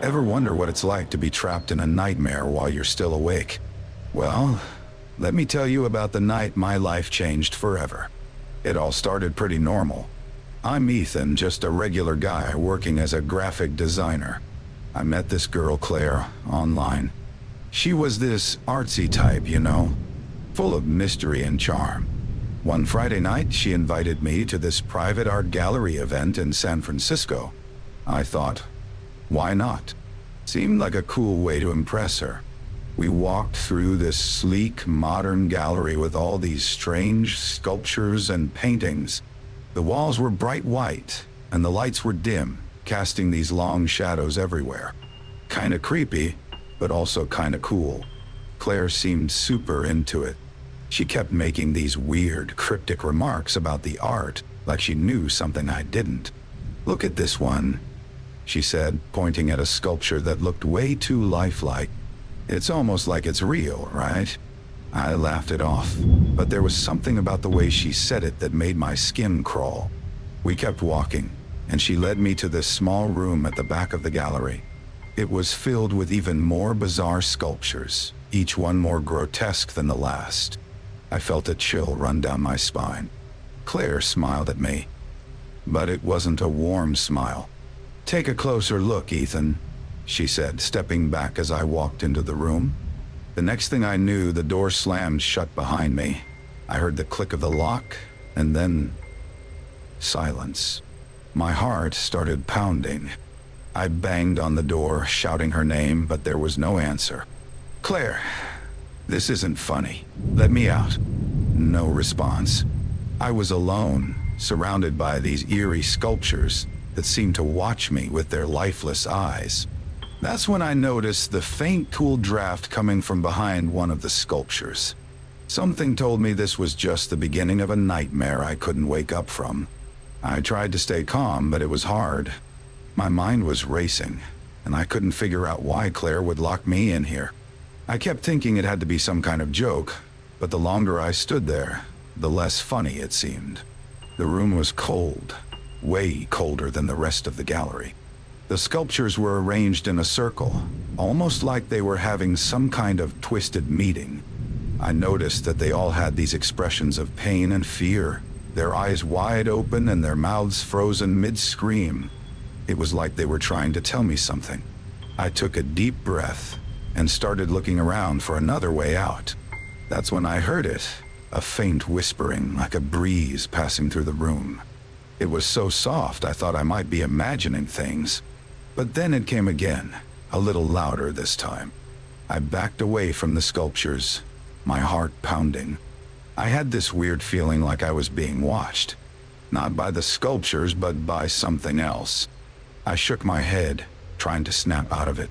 Ever wonder what it's like to be trapped in a nightmare while you're still awake? Well, let me tell you about the night my life changed forever. It all started pretty normal. I'm Ethan, just a regular guy working as a graphic designer. I met this girl, Claire, online. She was this artsy type, full of mystery and charm. One Friday night, she invited me to this private art gallery event in San Francisco. I thought, why not? Seemed like a cool way to impress her. We walked through this sleek, modern gallery with all these strange sculptures and paintings. The walls were bright white, and the lights were dim, casting these long shadows everywhere. Kinda creepy, but also kinda cool. Claire seemed super into it. She kept making these weird, cryptic remarks about the art, like she knew something I didn't. "Look at this one," she said, pointing at a sculpture that looked way too lifelike. "It's almost like it's real, right?" I laughed it off, but there was something about the way she said it that made my skin crawl. We kept walking, and she led me to this small room at the back of the gallery. It was filled with even more bizarre sculptures, each one more grotesque than the last. I felt a chill run down my spine. Claire smiled at me, but it wasn't a warm smile. "Take a closer look, Ethan," she said, stepping back as I walked into the room. The next thing I knew, the door slammed shut behind me. I heard the click of the lock, and then silence. My heart started pounding. I banged on the door, shouting her name, but there was no answer. "Claire, this isn't funny. Let me out." No response. I was alone, surrounded by these eerie sculptures that seemed to watch me with their lifeless eyes. That's when I noticed the faint, cool draft coming from behind one of the sculptures. Something told me this was just the beginning of a nightmare I couldn't wake up from. I tried to stay calm, but it was hard. My mind was racing, and I couldn't figure out why Claire would lock me in here. I kept thinking it had to be some kind of joke, but the longer I stood there, the less funny it seemed. The room was cold, way colder than the rest of the gallery. The sculptures were arranged in a circle, almost like they were having some kind of twisted meeting. I noticed that they all had these expressions of pain and fear, their eyes wide open and their mouths frozen mid-scream. It was like they were trying to tell me something. I took a deep breath and started looking around for another way out. That's when I heard it, a faint whispering like a breeze passing through the room. It was so soft I thought I might be imagining things. But then it came again, a little louder this time. I backed away from the sculptures, my heart pounding. I had this weird feeling like I was being watched. Not by the sculptures, but by something else. I shook my head, trying to snap out of it.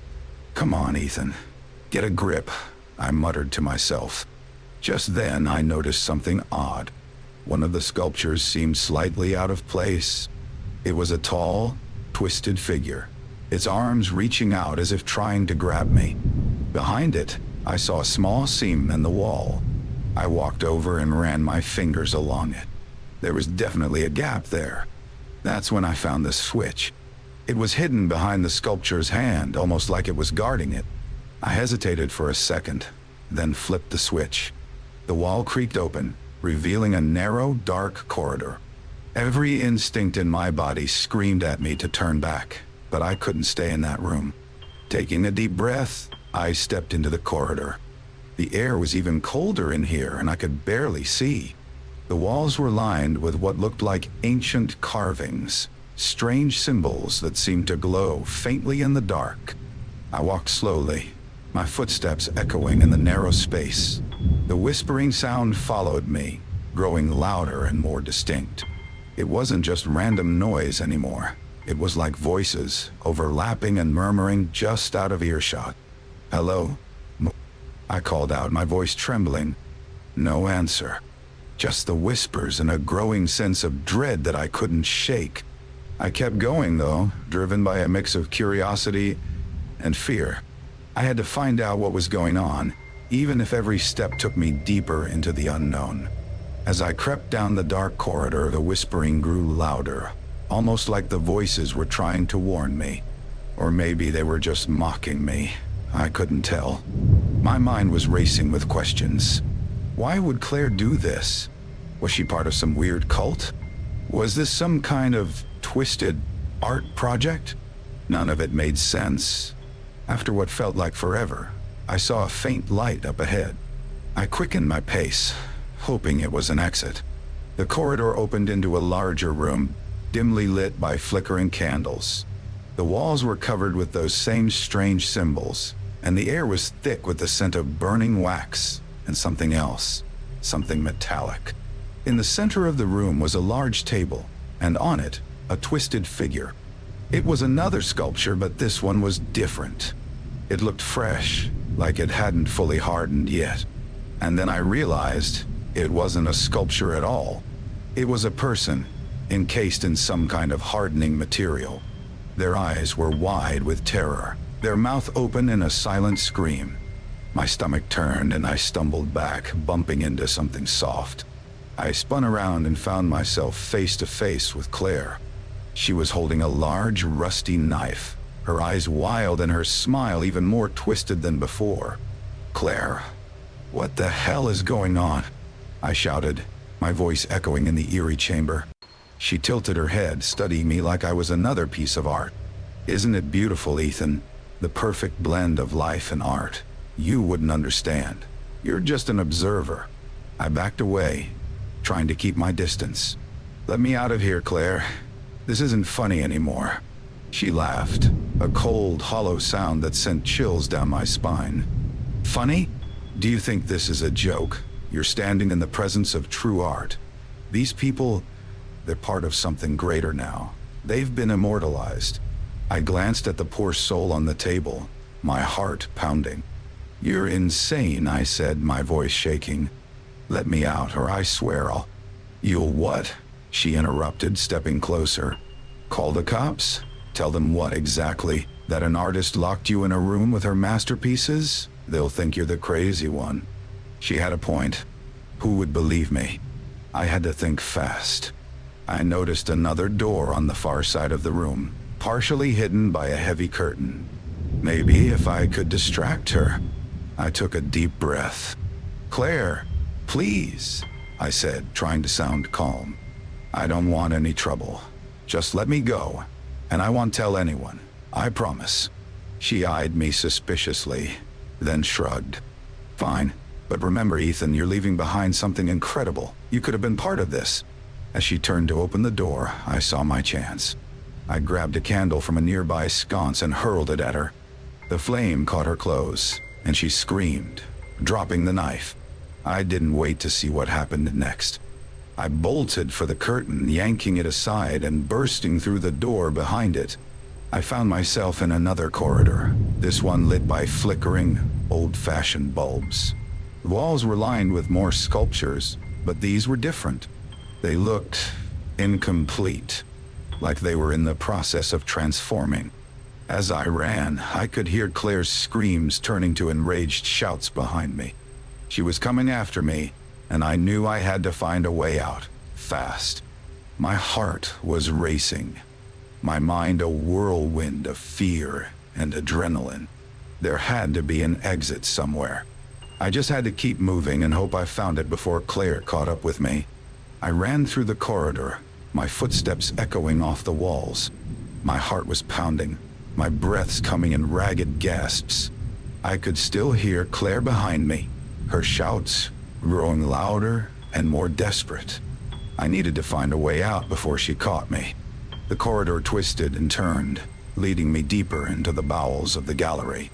"Come on, Ethan. Get a grip," I muttered to myself. Just then, I noticed something odd. One of the sculptures seemed slightly out of place. It was a tall, twisted figure, its arms reaching out as if trying to grab me. Behind it, I saw a small seam in the wall. I walked over and ran my fingers along it. There was definitely a gap there. That's when I found the switch. It was hidden behind the sculpture's hand, almost like it was guarding it. I hesitated for a second, then flipped the switch. The wall creaked open, revealing a narrow, dark corridor. Every instinct in my body screamed at me to turn back, but I couldn't stay in that room. Taking a deep breath, I stepped into the corridor. The air was even colder in here, and I could barely see. The walls were lined with what looked like ancient carvings, strange symbols that seemed to glow faintly in the dark. I walked slowly, my footsteps echoing in the narrow space. The whispering sound followed me, growing louder and more distinct. It wasn't just random noise anymore. It was like voices, overlapping and murmuring just out of earshot. "Hello?" I called out, my voice trembling. No answer. Just the whispers and a growing sense of dread that I couldn't shake. I kept going, though, driven by a mix of curiosity and fear. I had to find out what was going on, even if every step took me deeper into the unknown. As I crept down the dark corridor, the whispering grew louder, almost like the voices were trying to warn me. Or maybe they were just mocking me. I couldn't tell. My mind was racing with questions. Why would Claire do this? Was she part of some weird cult? Was this some kind of twisted art project? None of it made sense. After what felt like forever, I saw a faint light up ahead. I quickened my pace, hoping it was an exit. The corridor opened into a larger room, dimly lit by flickering candles. The walls were covered with those same strange symbols, and the air was thick with the scent of burning wax and something else, something metallic. In the center of the room was a large table, and on it, a twisted figure. It was another sculpture, but this one was different. It looked fresh, like it hadn't fully hardened yet. And then I realized it wasn't a sculpture at all. It was a person, encased in some kind of hardening material. Their eyes were wide with terror, their mouth open in a silent scream. My stomach turned and I stumbled back, bumping into something soft. I spun around and found myself face to face with Claire. She was holding a large, rusty knife, her eyes wild and her smile even more twisted than before. "Claire, what the hell is going on?" I shouted, my voice echoing in the eerie chamber. She tilted her head, studying me like I was another piece of art. "Isn't it beautiful, Ethan? The perfect blend of life and art. You wouldn't understand. You're just an observer." I backed away, trying to keep my distance. "Let me out of here, Claire. This isn't funny anymore." She laughed, a cold, hollow sound that sent chills down my spine. "Funny? Do you think this is a joke? You're standing in the presence of true art. These people, they're part of something greater now. They've been immortalized." I glanced at the poor soul on the table, my heart pounding. "You're insane," I said, my voice shaking. "Let me out, or I swear I'll—" "You'll what?" she interrupted, stepping closer. "Call the cops? Tell them what exactly? That an artist locked you in a room with her masterpieces? They'll think you're the crazy one." She had a point. Who would believe me? I had to think fast. I noticed another door on the far side of the room, partially hidden by a heavy curtain. Maybe if I could distract her. I took a deep breath. "Claire, please," I said, trying to sound calm. "I don't want any trouble. Just let me go, and I won't tell anyone. I promise." She eyed me suspiciously, then shrugged. "Fine, but remember, Ethan, you're leaving behind something incredible. You could have been part of this." As she turned to open the door, I saw my chance. I grabbed a candle from a nearby sconce and hurled it at her. The flame caught her clothes, and she screamed, dropping the knife. I didn't wait to see what happened next. I bolted for the curtain, yanking it aside and bursting through the door behind it. I found myself in another corridor, this one lit by flickering, old-fashioned bulbs. The walls were lined with more sculptures, but these were different. They looked incomplete, like they were in the process of transforming. As I ran, I could hear Claire's screams turning to enraged shouts behind me. She was coming after me, and I knew I had to find a way out, fast. My heart was racing, my mind a whirlwind of fear and adrenaline. There had to be an exit somewhere. I just had to keep moving and hope I found it before Claire caught up with me. I ran through the corridor, my footsteps echoing off the walls. My heart was pounding, my breaths coming in ragged gasps. I could still hear Claire behind me, her shouts growing louder and more desperate. I needed to find a way out before she caught me. The corridor twisted and turned, leading me deeper into the bowels of the gallery.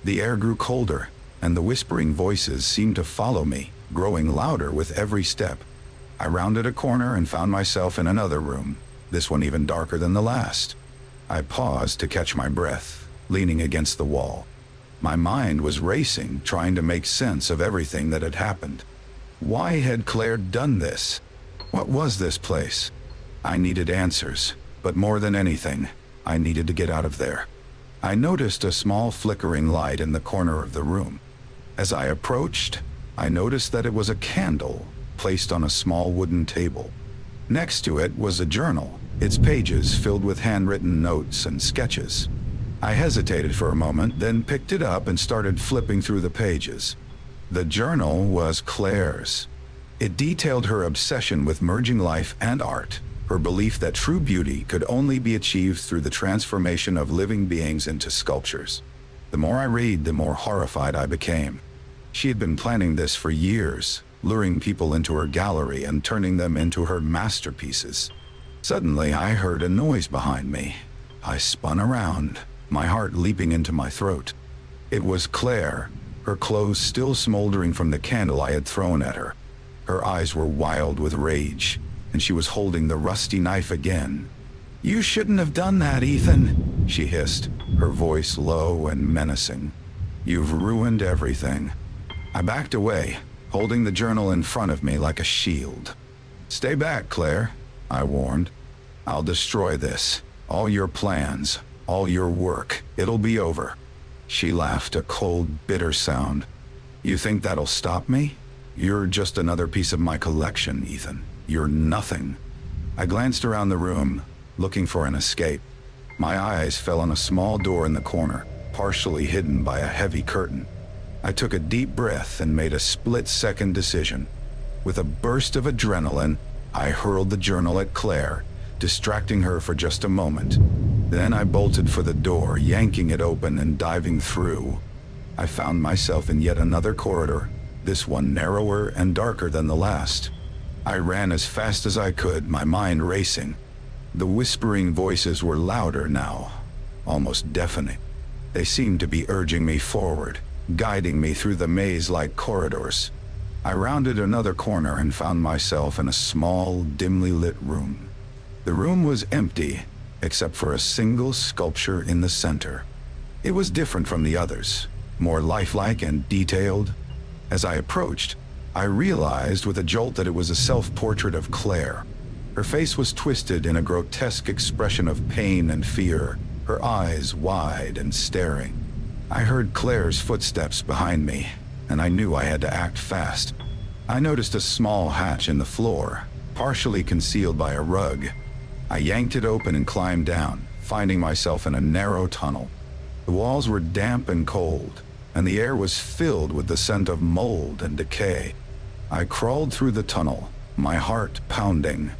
The air grew colder, and the whispering voices seemed to follow me, growing louder with every step. I rounded a corner and found myself in another room, this one even darker than the last. I paused to catch my breath, leaning against the wall. My mind was racing, trying to make sense of everything that had happened. Why had Claire done this? What was this place? I needed answers, but more than anything, I needed to get out of there. I noticed a small flickering light in the corner of the room. As I approached, I noticed that it was a candle placed on a small wooden table. Next to it was a journal, its pages filled with handwritten notes and sketches. I hesitated for a moment, then picked it up and started flipping through the pages. The journal was Claire's. It detailed her obsession with merging life and art, her belief that true beauty could only be achieved through the transformation of living beings into sculptures. The more I read, the more horrified I became. She had been planning this for years, luring people into her gallery and turning them into her masterpieces. Suddenly, I heard a noise behind me. I spun around, my heart leaping into my throat. It was Claire, her clothes still smoldering from the candle I had thrown at her. Her eyes were wild with rage, and she was holding the rusty knife again. "You shouldn't have done that, Ethan," she hissed, her voice low and menacing. "You've ruined everything." I backed away, holding the journal in front of me like a shield. "Stay back, Claire," I warned. "I'll destroy this. All your plans, all your work. It'll be over." She laughed, a cold, bitter sound. "You think that'll stop me? You're just another piece of my collection, Ethan. You're nothing." I glanced around the room, looking for an escape. My eyes fell on a small door in the corner, partially hidden by a heavy curtain. I took a deep breath and made a split-second decision. With a burst of adrenaline, I hurled the journal at Claire, distracting her for just a moment. Then I bolted for the door, yanking it open and diving through. I found myself in yet another corridor, this one narrower and darker than the last. I ran as fast as I could, my mind racing. The whispering voices were louder now, almost deafening. They seemed to be urging me forward, guiding me through the maze-like corridors. I rounded another corner and found myself in a small, dimly lit room. The room was empty, except for a single sculpture in the center. It was different from the others, more lifelike and detailed. As I approached, I realized with a jolt that it was a self-portrait of Claire. Her face was twisted in a grotesque expression of pain and fear, her eyes wide and staring. I heard Claire's footsteps behind me, and I knew I had to act fast. I noticed a small hatch in the floor, partially concealed by a rug. I yanked it open and climbed down, finding myself in a narrow tunnel. The walls were damp and cold, and the air was filled with the scent of mold and decay. I crawled through the tunnel, my heart pounding.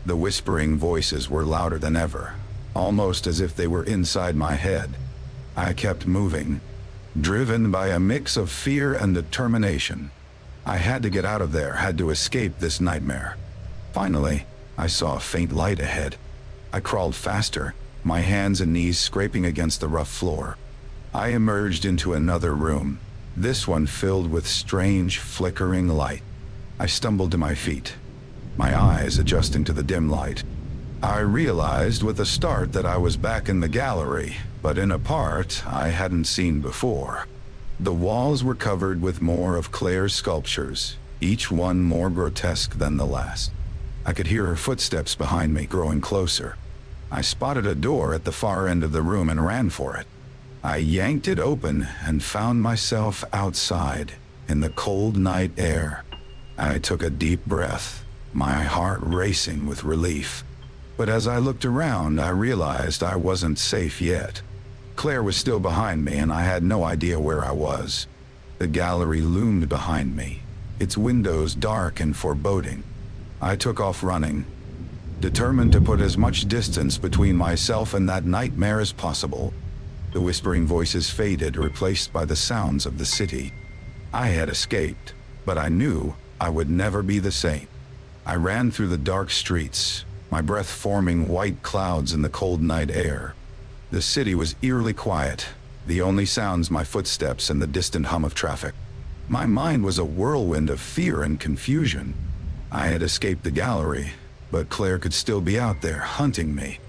The whispering voices were louder than ever, almost as if they were inside my head. I kept moving, driven by a mix of fear and determination. I had to get out of there, had to escape this nightmare. Finally, I saw a faint light ahead. I crawled faster, my hands and knees scraping against the rough floor. I emerged into another room, this one filled with strange, flickering light. I stumbled to my feet, my eyes adjusting to the dim light. I realized with a start that I was back in the gallery, but in a part I hadn't seen before. The walls were covered with more of Claire's sculptures, each one more grotesque than the last. I could hear her footsteps behind me growing closer. I spotted a door at the far end of the room and ran for it. I yanked it open and found myself outside, in the cold night air. I took a deep breath, my heart racing with relief. But as I looked around, I realized I wasn't safe yet. Claire was still behind me, and I had no idea where I was. The gallery loomed behind me, its windows dark and foreboding. I took off running, determined to put as much distance between myself and that nightmare as possible. The whispering voices faded, replaced by the sounds of the city. I had escaped, but I knew I would never be the same. I ran through the dark streets, my breath forming white clouds in the cold night air. The city was eerily quiet, the only sounds my footsteps and the distant hum of traffic. My mind was a whirlwind of fear and confusion. I had escaped the gallery, but Claire could still be out there, hunting me.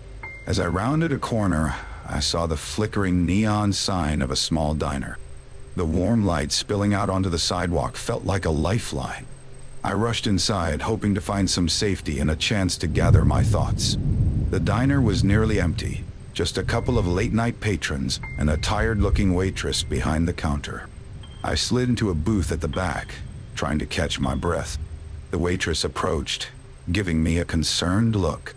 As I rounded a corner, I saw the flickering neon sign of a small diner. The warm light spilling out onto the sidewalk felt like a lifeline. I rushed inside, hoping to find some safety and a chance to gather my thoughts. The diner was nearly empty, just a couple of late-night patrons and a tired-looking waitress behind the counter. I slid into a booth at the back, trying to catch my breath. The waitress approached, giving me a concerned look.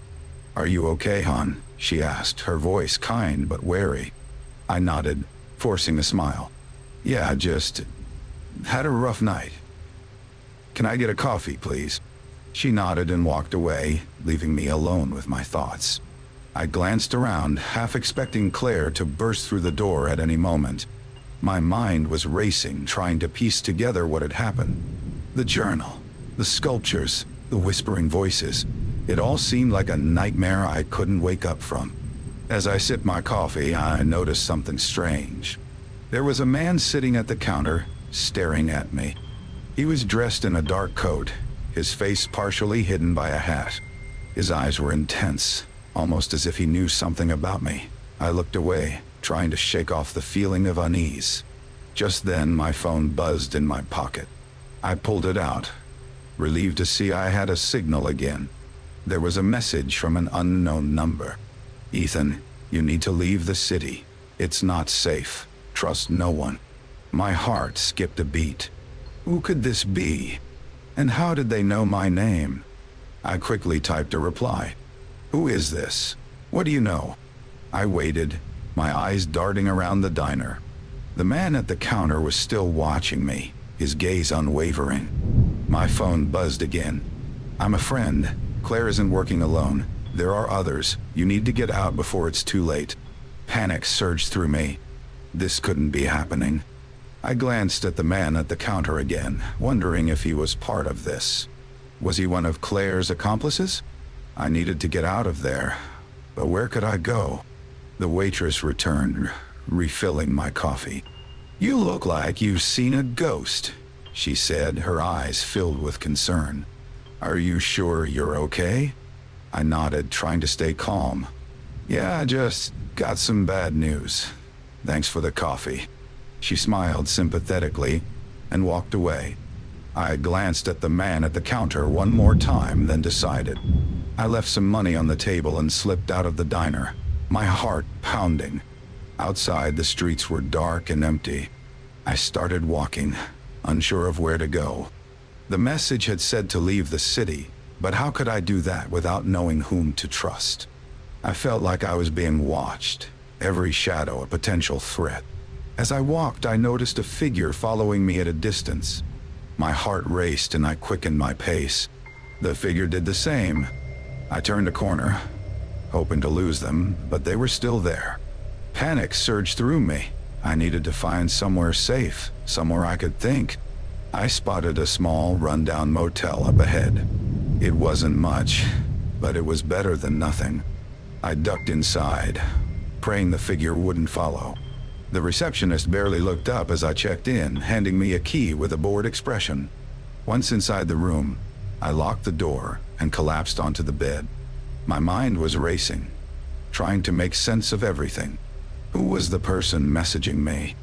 "Are you okay, hon?" she asked, her voice kind but wary. I nodded, forcing a smile. Yeah, just had a rough night. Can I get a coffee, please? She nodded and walked away, leaving me alone with my thoughts. I glanced around, half expecting Claire to burst through the door at any moment. My mind was racing, trying to piece together what had happened. The journal, the sculptures, the whispering voices. It all seemed like a nightmare I couldn't wake up from. As I sipped my coffee, I noticed something strange. There was a man sitting at the counter, staring at me. He was dressed in a dark coat, his face partially hidden by a hat. His eyes were intense, almost as if he knew something about me. I looked away, trying to shake off the feeling of unease. Just then, my phone buzzed in my pocket. I pulled it out, relieved to see I had a signal again. There was a message from an unknown number. Ethan, you need to leave the city. It's not safe. Trust no one. My heart skipped a beat. Who could this be? And how did they know my name? I quickly typed a reply. Who is this? What do you know? I waited, my eyes darting around the diner. The man at the counter was still watching me, his gaze unwavering. My phone buzzed again. I'm a friend. Claire isn't working alone. There are others. You need to get out before it's too late. Panic surged through me. This couldn't be happening. I glanced at the man at the counter again, wondering if he was part of this. Was he one of Claire's accomplices? I needed to get out of there, but where could I go? The waitress returned, refilling my coffee. You look like you've seen a ghost, she said, her eyes filled with concern. Are you sure you're okay? I nodded, trying to stay calm. Yeah, I just got some bad news. Thanks for the coffee. She smiled sympathetically and walked away. I glanced at the man at the counter one more time, then decided. I left some money on the table and slipped out of the diner, my heart pounding. Outside, the streets were dark and empty. I started walking, unsure of where to go. The message had said to leave the city, but how could I do that without knowing whom to trust? I felt like I was being watched, every shadow a potential threat. As I walked, I noticed a figure following me at a distance. My heart raced and I quickened my pace. The figure did the same. I turned a corner, hoping to lose them, but they were still there. Panic surged through me. I needed to find somewhere safe, somewhere I could think. I spotted a small, rundown motel up ahead. It wasn't much, but it was better than nothing. I ducked inside, praying the figure wouldn't follow. The receptionist barely looked up as I checked in, handing me a key with a bored expression. Once inside the room, I locked the door and collapsed onto the bed. My mind was racing, trying to make sense of everything. Who was the person messaging me?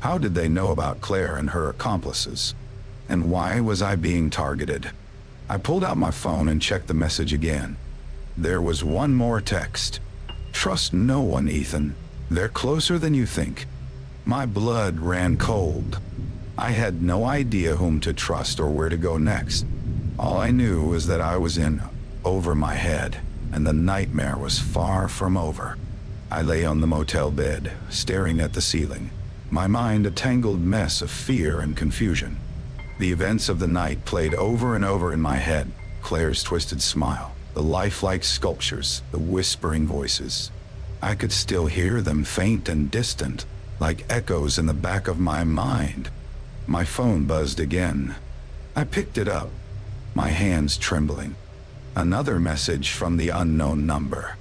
How did they know about Claire and her accomplices? And why was I being targeted? I pulled out my phone and checked the message again. There was one more text. Trust no one, Ethan. They're closer than you think. My blood ran cold. I had no idea whom to trust or where to go next. All I knew was that I was in over my head, and the nightmare was far from over. I lay on the motel bed, staring at the ceiling, my mind a tangled mess of fear and confusion. The events of the night played over and over in my head. Claire's twisted smile, the lifelike sculptures, the whispering voices. I could still hear them, faint and distant, like echoes in the back of my mind. My phone buzzed again. I picked it up, my hands trembling. Another message from the unknown number.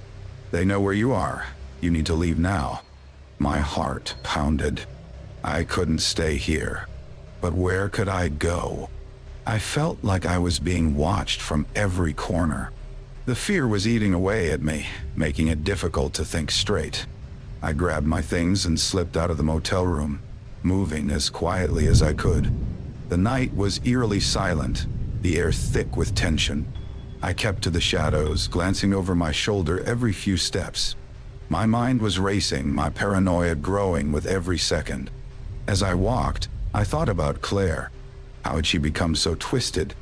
They know where you are. You need to leave now. My heart pounded. I couldn't stay here. But where could I go? I felt like I was being watched from every corner. The fear was eating away at me, making it difficult to think straight. I grabbed my things and slipped out of the motel room, moving as quietly as I could. The night was eerily silent, the air thick with tension. I kept to the shadows, glancing over my shoulder every few steps. My mind was racing, my paranoia growing with every second. As I walked, I thought about Claire. How had she become so twisted?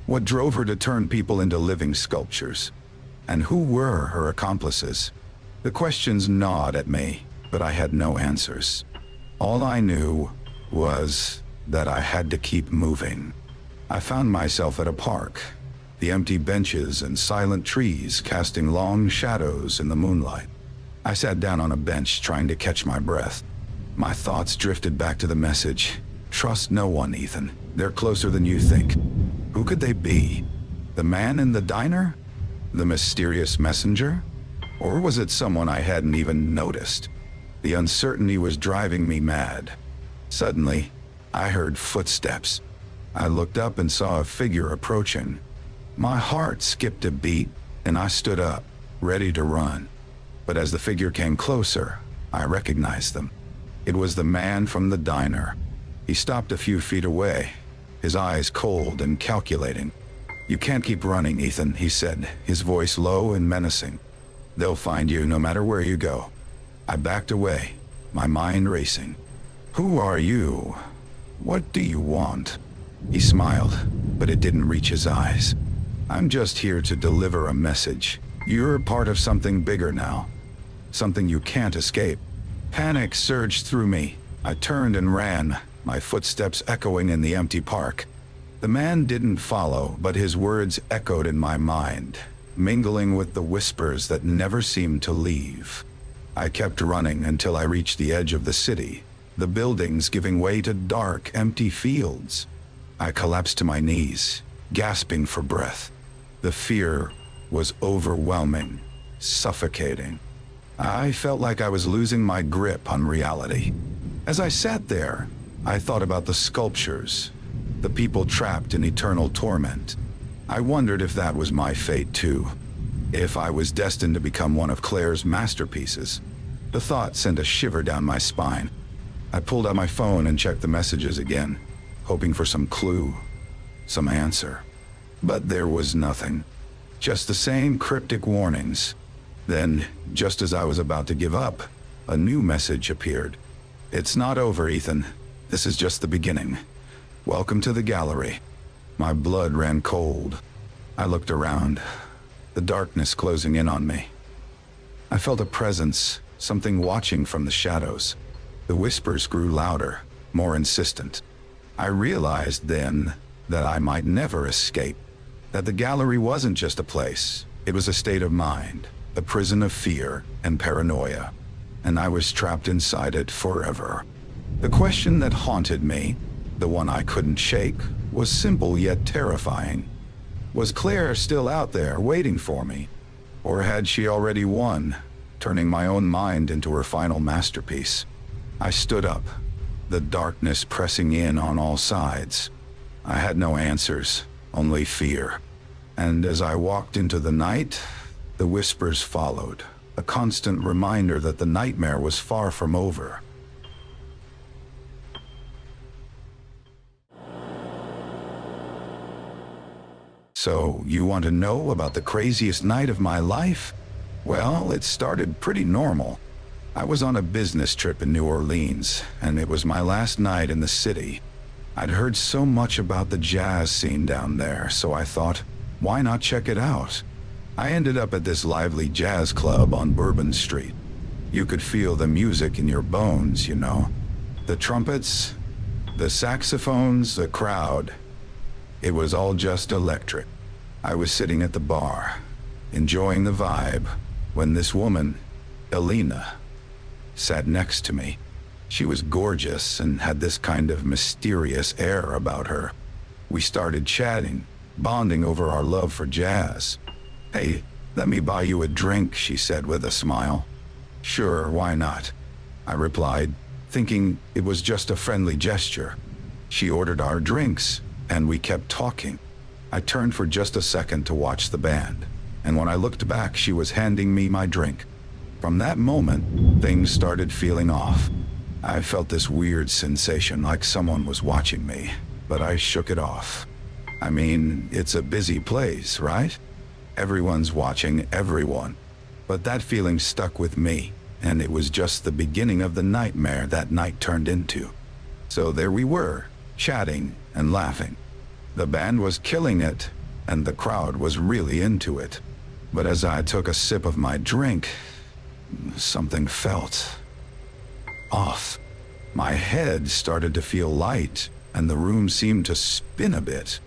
What drove her to turn people into living sculptures? And who were her accomplices? The questions gnawed at me, but I had no answers. All I knew was that I had to keep moving. I found myself at a park, the empty benches and silent trees casting long shadows in the moonlight. I sat down on a bench trying to catch my breath. My thoughts drifted back to the message. Trust no one, Ethan. They're closer than you think. Who could they be? The man in the diner? The mysterious messenger? Or was it someone I hadn't even noticed? The uncertainty was driving me mad. Suddenly, I heard footsteps. I looked up and saw a figure approaching. My heart skipped a beat, and I stood up, ready to run. But as the figure came closer, I recognized them. It was the man from the diner. He stopped a few feet away, his eyes cold and calculating. "You can't keep running, Ethan," he said, his voice low and menacing. "They'll find you no matter where you go." I backed away, my mind racing. "Who are you? What do you want?" He smiled, but it didn't reach his eyes. "I'm just here to deliver a message. You're part of something bigger now. Something you can't escape." Panic surged through me. I turned and ran, my footsteps echoing in the empty park. The man didn't follow, but his words echoed in my mind, mingling with the whispers that never seemed to leave. I kept running until I reached the edge of the city, the buildings giving way to dark, empty fields. I collapsed to my knees, gasping for breath. The fear was overwhelming, suffocating. I felt like I was losing my grip on reality. As I sat there, I thought about the sculptures, the people trapped in eternal torment. I wondered if that was my fate too, if I was destined to become one of Claire's masterpieces. The thought sent a shiver down my spine. I pulled out my phone and checked the messages again, hoping for some clue, some answer. But there was nothing, just the same cryptic warnings. Then, just as I was about to give up, a new message appeared. "It's not over, Ethan. This is just the beginning. Welcome to the gallery." My blood ran cold. I looked around, the darkness closing in on me. I felt a presence, something watching from the shadows. The whispers grew louder, more insistent. I realized then that I might never escape, that the gallery wasn't just a place, it was a state of mind, a prison of fear and paranoia, and I was trapped inside it forever. The question that haunted me, the one I couldn't shake, was simple yet terrifying. Was Claire still out there waiting for me? Or had she already won, turning my own mind into her final masterpiece? I stood up, the darkness pressing in on all sides. I had no answers, only fear. And as I walked into the night, the whispers followed, a constant reminder that the nightmare was far from over. So, you want to know about the craziest night of my life? Well, it started pretty normal. I was on a business trip in New Orleans, and it was my last night in the city. I'd heard so much about the jazz scene down there, so I thought, why not check it out? I ended up at this lively jazz club on Bourbon Street. You could feel the music in your bones, you know. The trumpets, the saxophones, the crowd. It was all just electric. I was sitting at the bar, enjoying the vibe, when this woman, Elena, sat next to me. She was gorgeous and had this kind of mysterious air about her. We started chatting, bonding over our love for jazz. "Hey, let me buy you a drink," she said with a smile. "Sure, why not?" I replied, thinking it was just a friendly gesture. She ordered our drinks, and we kept talking. I turned for just a second to watch the band, and when I looked back, she was handing me my drink. From that moment, things started feeling off. I felt this weird sensation like someone was watching me, but I shook it off. I mean, it's a busy place, right? Everyone's watching everyone. But that feeling stuck with me, and it was just the beginning of the nightmare that night turned into. So there we were, chatting and laughing. The band was killing it, and the crowd was really into it. But as I took a sip of my drink, something felt off. My head started to feel light, and the room seemed to spin a bit.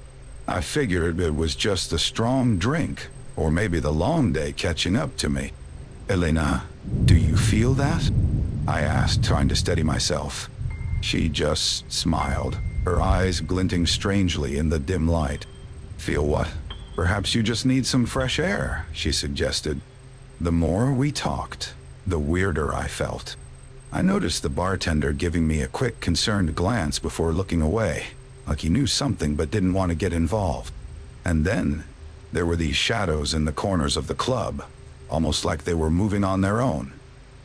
I figured it was just the strong drink, or maybe the long day catching up to me. "Elena, do you feel that?" I asked, trying to steady myself. She just smiled, her eyes glinting strangely in the dim light. "Feel what? Perhaps you just need some fresh air," she suggested. The more we talked, the weirder I felt. I noticed the bartender giving me a quick, concerned glance before looking away, like he knew something but didn't want to get involved. And then there were these shadows in the corners of the club, almost like they were moving on their own.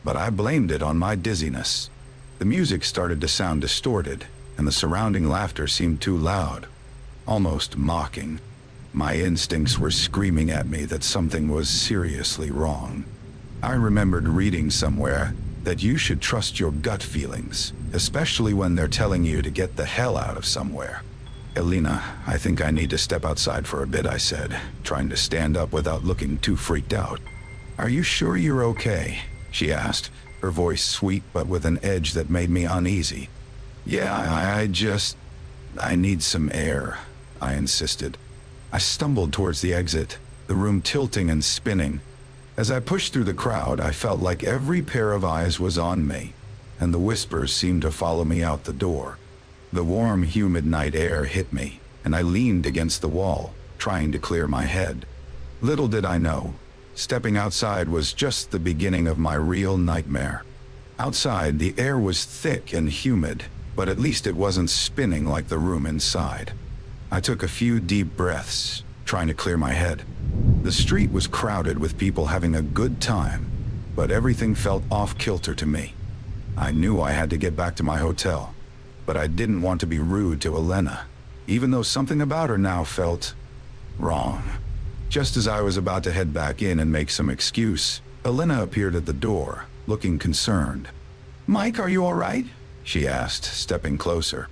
But I blamed it on my dizziness. The music started to sound distorted, and the surrounding laughter seemed too loud, almost mocking. My instincts were screaming at me that something was seriously wrong. I remembered reading somewhere that you should trust your gut feelings, especially when they're telling you to get the hell out of somewhere. "Elena, I think I need to step outside for a bit," I said, trying to stand up without looking too freaked out. "Are you sure you're okay?" she asked, her voice sweet but with an edge that made me uneasy. "Yeah, I need some air," I insisted. I stumbled towards the exit, the room tilting and spinning. As I pushed through the crowd, I felt like every pair of eyes was on me, and the whispers seemed to follow me out the door. The warm, humid night air hit me, and I leaned against the wall, trying to clear my head. Little did I know, stepping outside was just the beginning of my real nightmare. Outside, the air was thick and humid, but at least it wasn't spinning like the room inside. I took a few deep breaths, trying to clear my head. The street was crowded with people having a good time, but everything felt off-kilter to me. I knew I had to get back to my hotel, but I didn't want to be rude to Elena, even though something about her now felt wrong. Just as I was about to head back in and make some excuse, Elena appeared at the door, looking concerned. "Mike, are you all right?" she asked, stepping closer.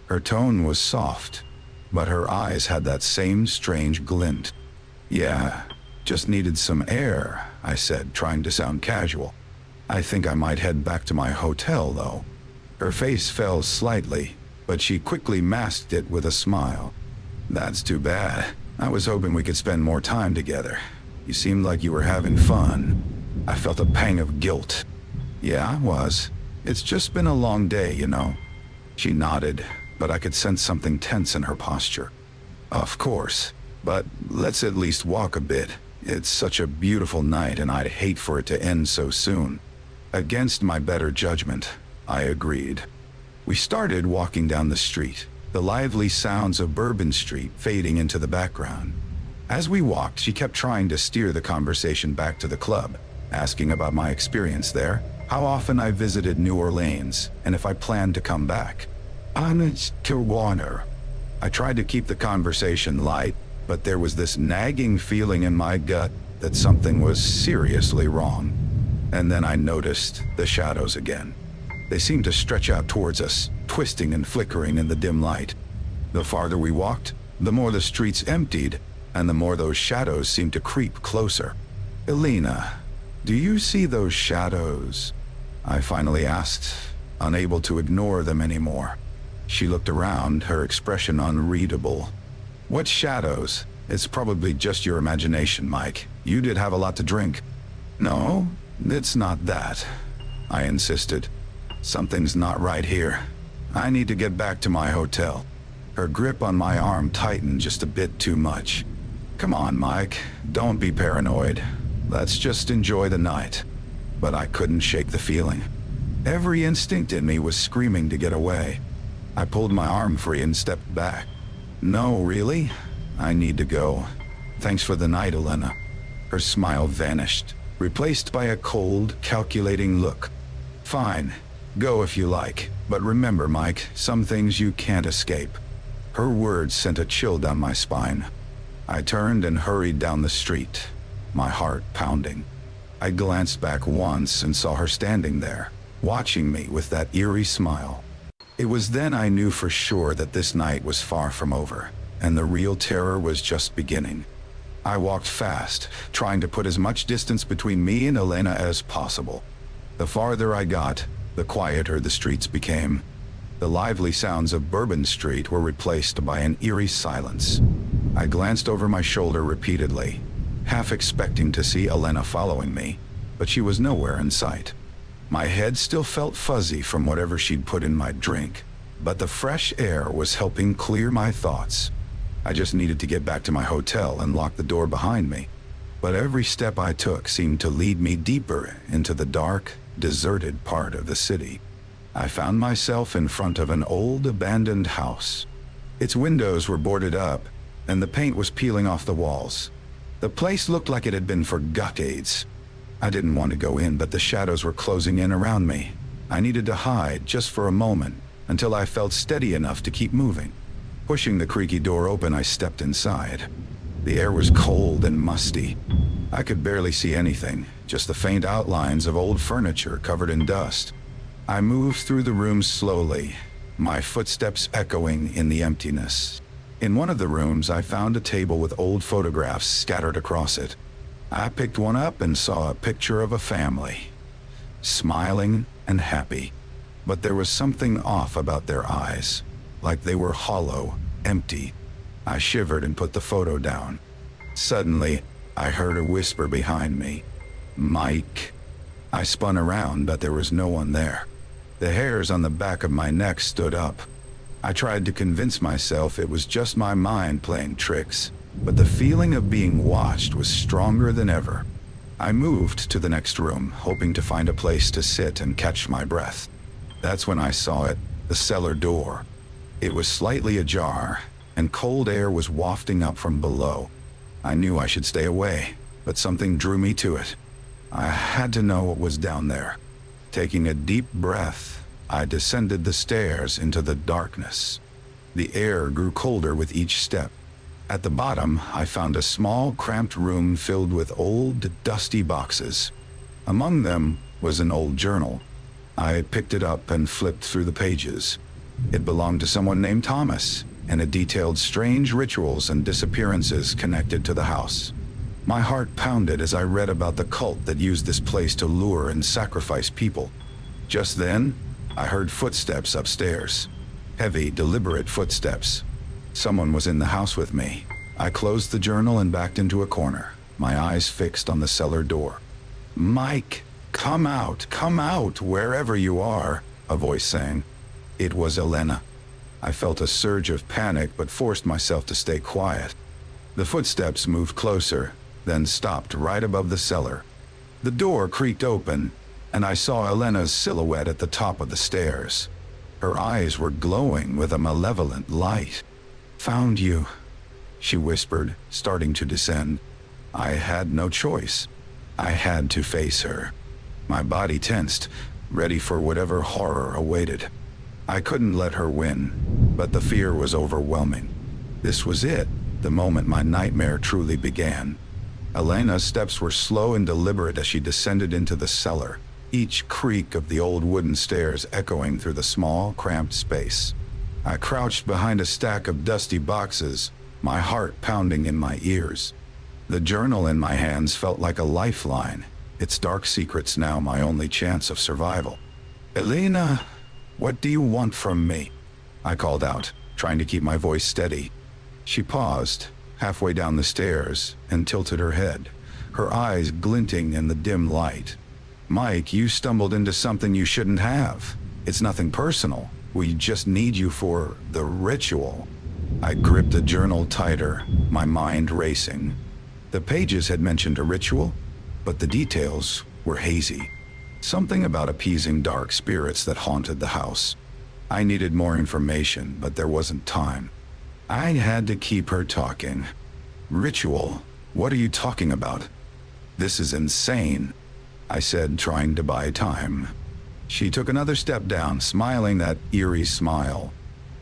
Her tone was soft, but her eyes had that same strange glint. "Yeah, just needed some air," I said, trying to sound casual. "I think I might head back to my hotel, though." Her face fell slightly, but she quickly masked it with a smile. "That's too bad. I was hoping we could spend more time together. You seemed like you were having fun." I felt a pang of guilt. "Yeah, I was. It's just been a long day, you know." She nodded, but I could sense something tense in her posture. "Of course, but let's at least walk a bit. It's such a beautiful night and I'd hate for it to end so soon." Against my better judgment, I agreed. We started walking down the street, the lively sounds of Bourbon Street fading into the background. As we walked, she kept trying to steer the conversation back to the club, asking about my experience there, how often I visited New Orleans, and if I planned to come back. "Honest to Warner." I tried to keep the conversation light, but there was this nagging feeling in my gut that something was seriously wrong. And then I noticed the shadows again. They seemed to stretch out towards us, twisting and flickering in the dim light. The farther we walked, the more the streets emptied, and the more those shadows seemed to creep closer. "Elena, do you see those shadows?" I finally asked, unable to ignore them anymore. She looked around, her expression unreadable. "What shadows? It's probably just your imagination, Mike. You did have a lot to drink." "No, it's not that," I insisted. "Something's not right here. I need to get back to my hotel." Her grip on my arm tightened just a bit too much. "Come on, Mike. Don't be paranoid. Let's just enjoy the night." But I couldn't shake the feeling. Every instinct in me was screaming to get away. I pulled my arm free and stepped back. "No, really? I need to go. Thanks for the night, Elena." Her smile vanished, replaced by a cold, calculating look. "Fine. Go if you like. But remember, Mike, some things you can't escape." Her words sent a chill down my spine. I turned and hurried down the street, my heart pounding. I glanced back once and saw her standing there, watching me with that eerie smile. It was then I knew for sure that this night was far from over, and the real terror was just beginning. I walked fast, trying to put as much distance between me and Elena as possible. The farther I got, The quieter the streets became. The lively sounds of Bourbon Street were replaced by an eerie silence. I glanced over my shoulder repeatedly, half expecting to see Elena following me, but she was nowhere in sight. My head still felt fuzzy from whatever she'd put in my drink, but the fresh air was helping clear my thoughts. I just needed to get back to my hotel and lock the door behind me, but every step I took seemed to lead me deeper into the dark, deserted part of the city. I found myself in front of an old abandoned house. Its windows were boarded up, and the paint was peeling off the walls. The place looked like it had been for decades. I didn't want to go in, but the shadows were closing in around me. I needed to hide just for a moment until I felt steady enough to keep moving. Pushing the creaky door open, I stepped inside. The air was cold and musty. I could barely see anything, just the faint outlines of old furniture covered in dust. I moved through the room slowly, my footsteps echoing in the emptiness. In one of the rooms, I found a table with old photographs scattered across it. I picked one up and saw a picture of a family, smiling and happy. But there was something off about their eyes, like they were hollow, empty. I shivered and put the photo down. Suddenly, I heard a whisper behind me. "Mike." I spun around, but there was no one there. The hairs on the back of my neck stood up. I tried to convince myself it was just my mind playing tricks, but the feeling of being watched was stronger than ever. I moved to the next room, hoping to find a place to sit and catch my breath. That's when I saw it, the cellar door. It was slightly ajar, and cold air was wafting up from below. I knew I should stay away, but something drew me to it. I had to know what was down there. Taking a deep breath, I descended the stairs into the darkness. The air grew colder with each step. At the bottom, I found a small, cramped room filled with old, dusty boxes. Among them was an old journal. I picked it up and flipped through the pages. It belonged to someone named Thomas, and it detailed strange rituals and disappearances connected to the house. My heart pounded as I read about the cult that used this place to lure and sacrifice people. Just then, I heard footsteps upstairs. Heavy, deliberate footsteps. Someone was in the house with me. I closed the journal and backed into a corner, my eyes fixed on the cellar door. "Mike, come out, wherever you are," a voice sang. It was Elena. I felt a surge of panic but forced myself to stay quiet. The footsteps moved closer, then stopped right above the cellar. The door creaked open, and I saw Elena's silhouette at the top of the stairs. Her eyes were glowing with a malevolent light. "Found you," she whispered, starting to descend. I had no choice. I had to face her. My body tensed, ready for whatever horror awaited. I couldn't let her win, but the fear was overwhelming. This was it, the moment my nightmare truly began. Elena's steps were slow and deliberate as she descended into the cellar, each creak of the old wooden stairs echoing through the small, cramped space. I crouched behind a stack of dusty boxes, my heart pounding in my ears. The journal in my hands felt like a lifeline, its dark secrets now my only chance of survival. "Elena, what do you want from me?" I called out, trying to keep my voice steady. She paused, halfway down the stairs, and tilted her head, her eyes glinting in the dim light. "Mike, you stumbled into something you shouldn't have. It's nothing personal. We just need you for the ritual." I gripped the journal tighter, my mind racing. The pages had mentioned a ritual, but the details were hazy. Something about appeasing dark spirits that haunted the house. I needed more information, but there wasn't time. I had to keep her talking. "Ritual? What are you talking about? This is insane," I said, trying to buy time. She took another step down, smiling that eerie smile.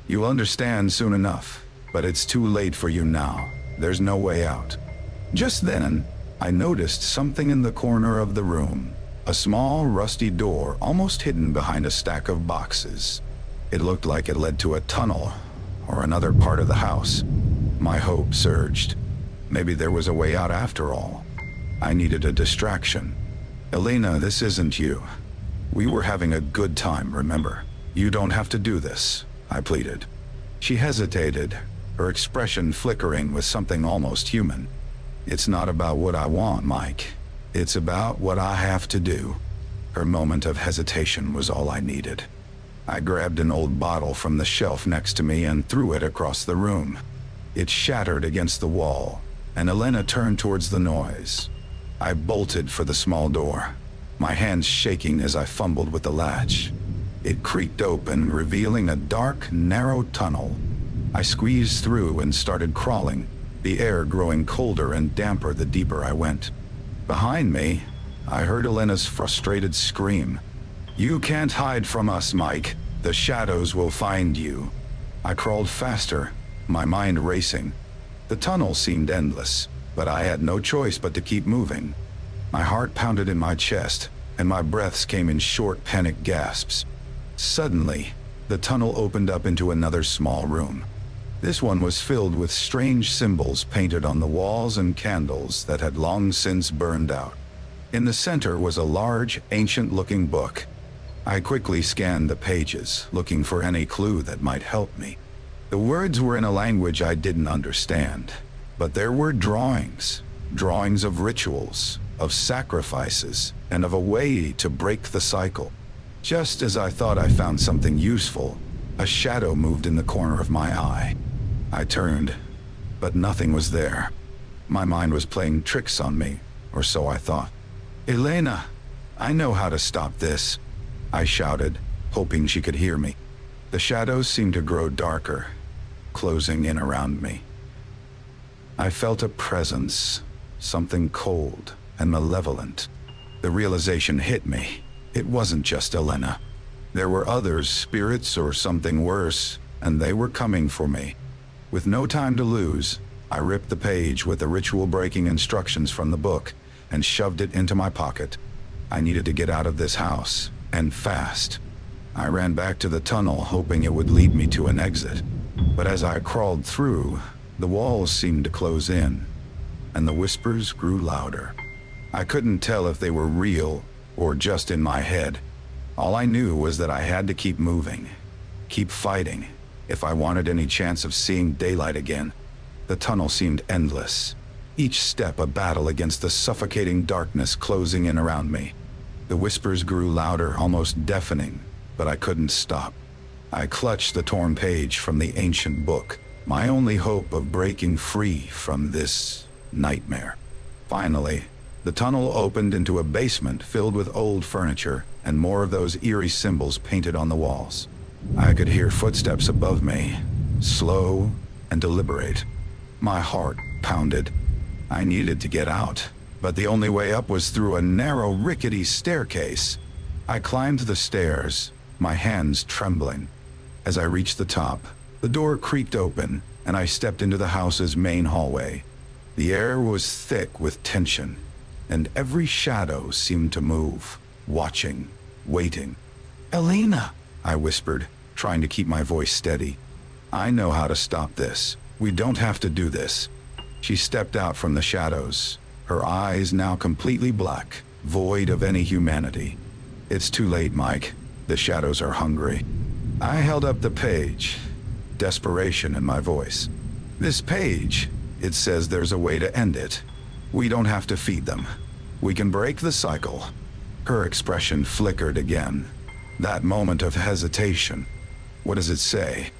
"You'll understand soon enough, but it's too late for you now. There's no way out." Just then, I noticed something in the corner of the room. A small, rusty door almost hidden behind a stack of boxes. It looked like it led to a tunnel or another part of the house. My hope surged. Maybe there was a way out after all. I needed a distraction. "Elena, this isn't you." We were having a good time, remember? You don't have to do this, I pleaded. She hesitated, her expression flickering with something almost human. It's not about what I want, Mike. It's about what I have to do. Her moment of hesitation was all I needed. I grabbed an old bottle from the shelf next to me and threw it across the room. It shattered against the wall, and Elena turned towards the noise. I bolted for the small door, my hands shaking as I fumbled with the latch. It creaked open, revealing a dark, narrow tunnel. I squeezed through and started crawling, the air growing colder and damper the deeper I went. Behind me, I heard Elena's frustrated scream. "You can't hide from us, Mike. The shadows will find you." I crawled faster, my mind racing. The tunnel seemed endless, but I had no choice but to keep moving. My heart pounded in my chest, and my breaths came in short, panicked gasps. Suddenly, the tunnel opened up into another small room. This one was filled with strange symbols painted on the walls and candles that had long since burned out. In the center was a large, ancient-looking book. I quickly scanned the pages, looking for any clue that might help me. The words were in a language I didn't understand, but there were drawings of rituals, of sacrifices, and of a way to break the cycle. Just as I thought I found something useful, a shadow moved in the corner of my eye. I turned, but nothing was there. My mind was playing tricks on me, or so I thought. "Elena, I know how to stop this," I shouted, hoping she could hear me. The shadows seemed to grow darker, closing in around me. I felt a presence, something cold and malevolent. The realization hit me. It wasn't just Elena. There were others, spirits or something worse, and they were coming for me. With no time to lose, I ripped the page with the ritual-breaking instructions from the book and shoved it into my pocket. I needed to get out of this house, and fast. I ran back to the tunnel, hoping it would lead me to an exit. But as I crawled through, the walls seemed to close in, and the whispers grew louder. I couldn't tell if they were real or just in my head. All I knew was that I had to keep moving, keep fighting, if I wanted any chance of seeing daylight again. The tunnel seemed endless, each step a battle against the suffocating darkness closing in around me. The whispers grew louder, almost deafening, but I couldn't stop. I clutched the torn page from the ancient book, my only hope of breaking free from this nightmare. Finally, the tunnel opened into a basement filled with old furniture and more of those eerie symbols painted on the walls. I could hear footsteps above me, slow and deliberate. My heart pounded. I needed to get out, but the only way up was through a narrow, rickety staircase. I climbed the stairs, my hands trembling. As I reached the top, the door creaked open, and I stepped into the house's main hallway. The air was thick with tension, and every shadow seemed to move, watching, waiting. "Elena," I whispered, trying to keep my voice steady. "I know how to stop this. We don't have to do this." She stepped out from the shadows, her eyes now completely black, void of any humanity. "It's too late, Mike. The shadows are hungry." I held up the page, desperation in my voice. "This page, it says there's a way to end it. We don't have to feed them. We can break the cycle." Her expression flickered again. That moment of hesitation. What does it say?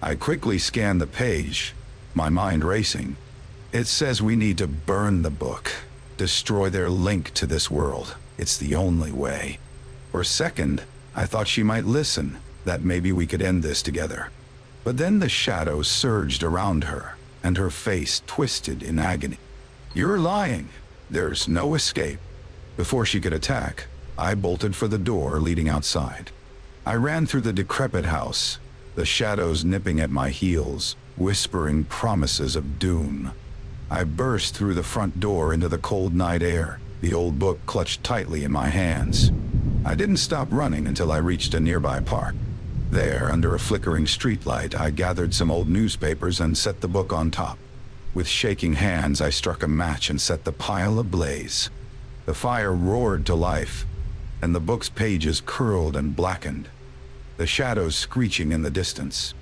I quickly scanned the page, my mind racing. It says we need to burn the book, destroy their link to this world. It's the only way. For a second, I thought she might listen, that maybe we could end this together. But then the shadows surged around her, and her face twisted in agony. "You're lying. There's no escape." Before she could attack, I bolted for the door leading outside. I ran through the decrepit house, the shadows nipping at my heels, whispering promises of doom. I burst through the front door into the cold night air, the old book clutched tightly in my hands. I didn't stop running until I reached a nearby park. There, under a flickering streetlight, I gathered some old newspapers and set the book on top. With shaking hands, I struck a match and set the pile ablaze. The fire roared to life, and the book's pages curled and blackened, the shadows screeching in the distance.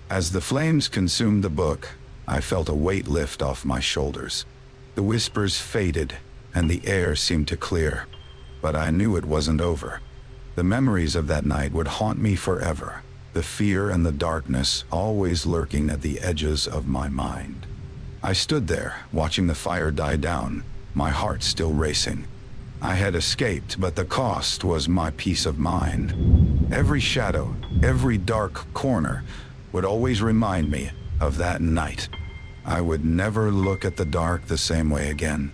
As the flames consumed the book, I felt a weight lift off my shoulders. The whispers faded, and the air seemed to clear. But I knew it wasn't over. The memories of that night would haunt me forever, the fear and the darkness always lurking at the edges of my mind. I stood there, watching the fire die down, my heart still racing. I had escaped, but the cost was my peace of mind. Every shadow, every dark corner would always remind me of that night. I would never look at the dark the same way again.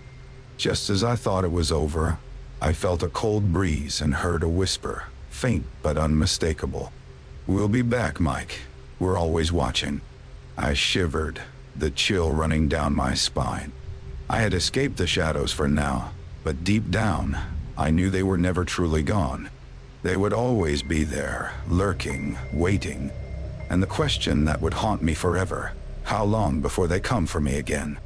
Just as I thought it was over, I felt a cold breeze and heard a whisper, faint but unmistakable. "We'll be back, Mike. We're always watching." I shivered, the chill running down my spine. I had escaped the shadows for now, but deep down, I knew they were never truly gone. They would always be there, lurking, waiting, and the question that would haunt me forever: how long before they come for me again?